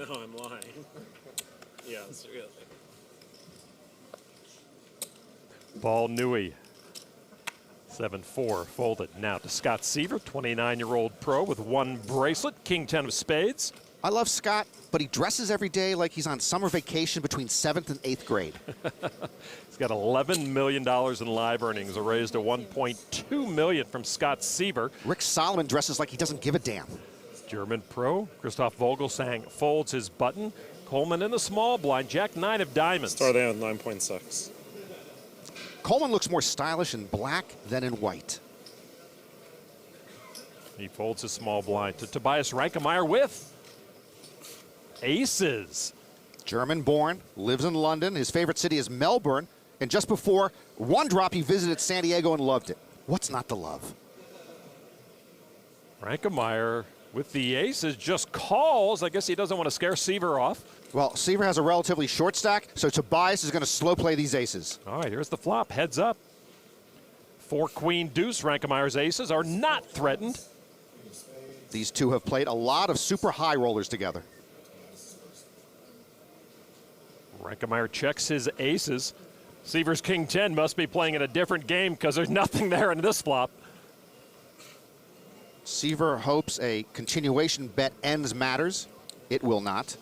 No, I'm lying. Yes, really. Ball Nui. 7-4 folded. Now to Scott Seiver, 29-year-old pro with one bracelet, King 10 of spades. I love Scott, but he dresses every day like he's on summer vacation between 7th and 8th grade. He's got $11 million in live earnings, a raise to $1.2 million from Scott Seiver. Rick Solomon dresses like he doesn't give a damn. German pro, Christoph Vogelsang folds his button. Coleman in the small blind, Jack 9 of diamonds. Starting at 9.6. Coleman looks more stylish in black than in white. He folds his small blind to Tobias Reinkemeier with aces. German-born, lives in London. His favorite city is Melbourne. And just before one drop, he visited San Diego and loved it. What's not to love? Reinkemeier with the aces just calls. I guess he doesn't want to scare Seiver off. Well, Seiver has a relatively short stack, so Tobias is going to slow play these aces. All right, here's the flop. Heads up. 4 queen deuce. Reinkemeyer's aces are not threatened. These two have played a lot of super high rollers together. Reinkemeier checks his aces. Seiver's King 10 must be playing in a different game because there's nothing there in this flop. Seiver hopes a continuation bet ends matters. It will not.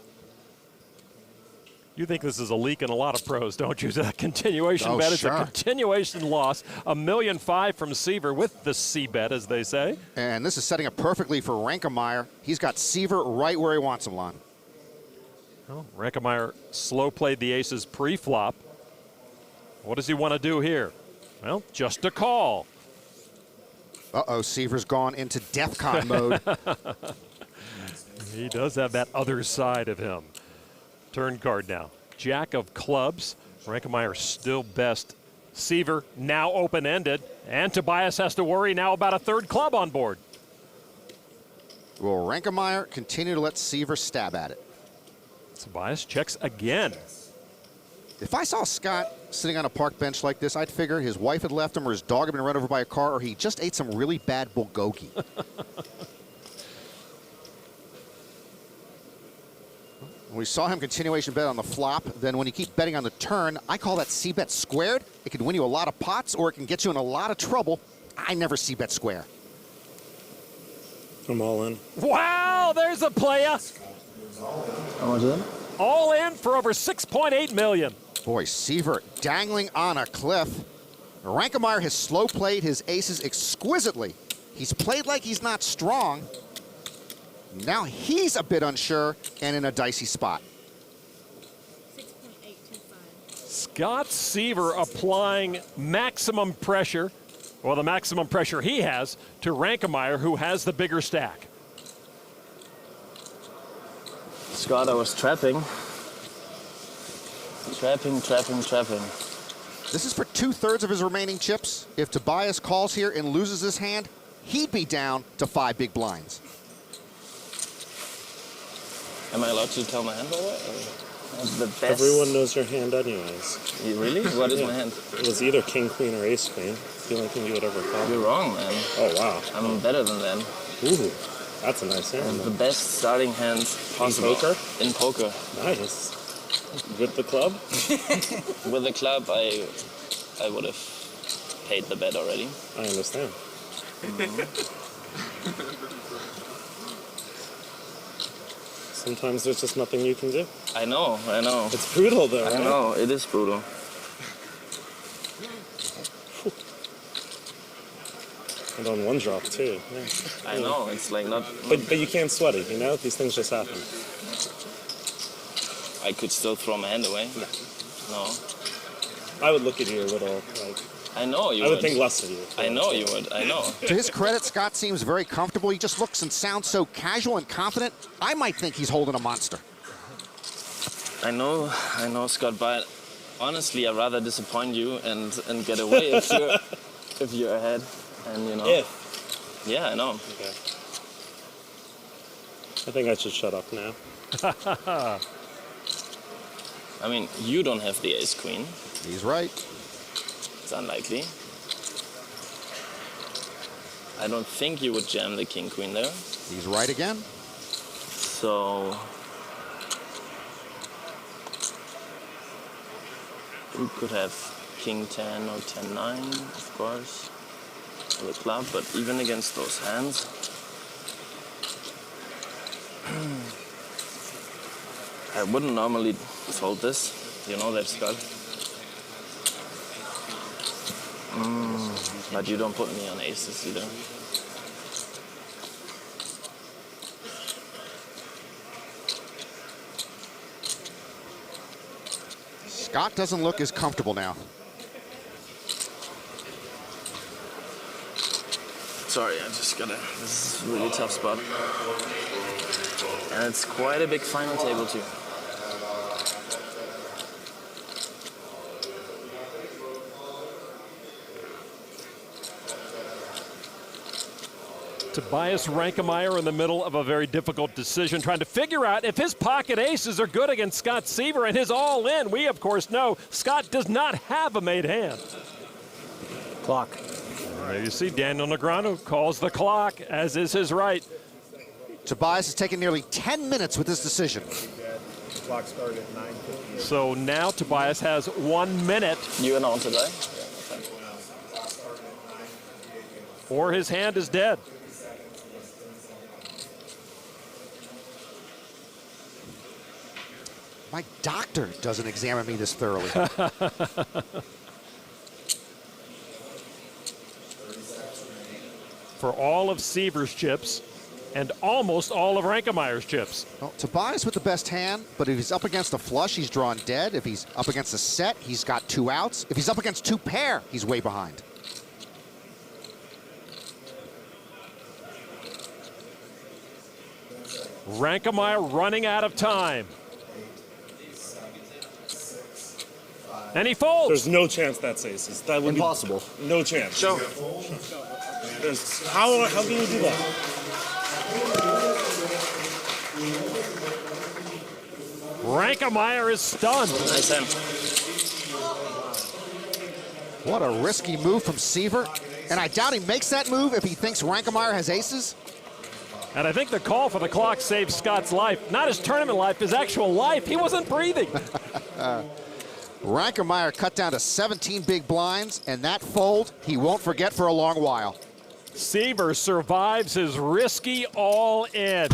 You think this is a leak in a lot of pros, don't you? A continuation bet is sure. a continuation loss. $1.5 million from Seiver with the C bet, as they say. And this is setting up perfectly for Reinkemeier. He's got Seiver right where he wants him, Lon. Well, Reinkemeier slow played the aces pre-flop. What does he want to do here? Well, just a call. Uh-oh, Seiver's gone into DEFCON mode. He does have that other side of him. Turn card now. Jack of clubs. Reinkemeier still best. Seiver now open-ended. And Tobias has to worry now about a third club on board. Will Reinkemeier continue to let Seiver stab at it? Tobias checks again. If I saw Scott sitting on a park bench like this, I'd figure his wife had left him or his dog had been run over by a car or he just ate some really bad bulgogi. We saw him continuation bet on the flop. Then when you keep betting on the turn, I call that C-bet squared. It can win you a lot of pots or it can get you in a lot of trouble. I never C-bet square. I'm all in. Wow, there's a playa. How much is it? All in for over $6.8 million. Boy, Seiver dangling on a cliff. Reinkemeier has slow played his aces exquisitely. He's played like he's not strong. Now he's a bit unsure and in a dicey spot. 6.825. Scott Seiver applying maximum pressure, well, the maximum pressure he has, to Reinkemeier, who has the bigger stack. Scott, I was trapping. Trapping. This is for 2/3 of his remaining chips. If Tobias calls here and loses his hand, he'd be down to 5 big blinds. Am I allowed to tell my hand over? The best. Everyone knows your hand anyways. You really? What is my hand? It was either king, queen, or ace, queen. It's the only thing you would ever call. You're wrong, man. Oh, wow. I'm better than them. Ooh, that's a nice hand. And the best starting hand possible. poker? In poker. Nice. With the club? With the club, I would have paid the bet already. I understand. Sometimes there's just nothing you can do. I know. It's brutal, though, I right? know, it is brutal. And on one drop, too. Yeah. I know, it's like not... But you can't sweat it, you know? These things just happen. I could still throw my hand away. No. I would look at you a little, like... I know you I would. would think less of you. I know you would, I know. To his credit, Scott seems very comfortable. He just looks and sounds so casual and confident. I might think he's holding a monster. I know, Scott, but honestly, I'd rather disappoint you and get away if you're ahead. And you know. If. Yeah, I know. Okay. I think I should shut up now. I mean, you don't have the ace queen. He's right. It's unlikely. I don't think you would jam the king queen there. He's right again. So You could have king 10 or 10 9, of course, with a club, but even against those hands, I wouldn't normally fold this. You know that, Scott. But you don't put me on aces either. Scott doesn't look as comfortable now. Sorry, I just gotta, this is a really tough spot. And it's quite a big final table too. Tobias Reinkemeier in the middle of a very difficult decision, trying to figure out if his pocket aces are good against Scott Seiver and his all-in. We, of course, know Scott does not have a made hand. Clock. There you see Daniel Negreanu calls the clock, as is his right. Tobias has taken nearly 10 minutes with this decision. Clock started at 9:50. So now Tobias has 1 minute, You and on today? or his hand is dead. My doctor doesn't examine me this thoroughly. For all of Seiver's chips and almost all of Reinkemeyer's chips. Well, Tobias with the best hand, but if he's up against a flush, he's drawn dead. If he's up against a set, he's got 2 outs. If he's up against 2 pair, he's way behind. Reinkemeier running out of time. And he folds. There's no chance that's aces. That would Impossible. be no chance. Show. How can you do that? Reinkemeier is stunned. Nice hand. What a risky move from Seiver. And I doubt he makes that move if he thinks Reinkemeier has aces. And I think the call for the clock saved Scott's life. Not his tournament life, his actual life. He wasn't breathing. Reinkemeier cut down to 17 big blinds, and that fold he won't forget for a long while. Seiver survives his risky all-in.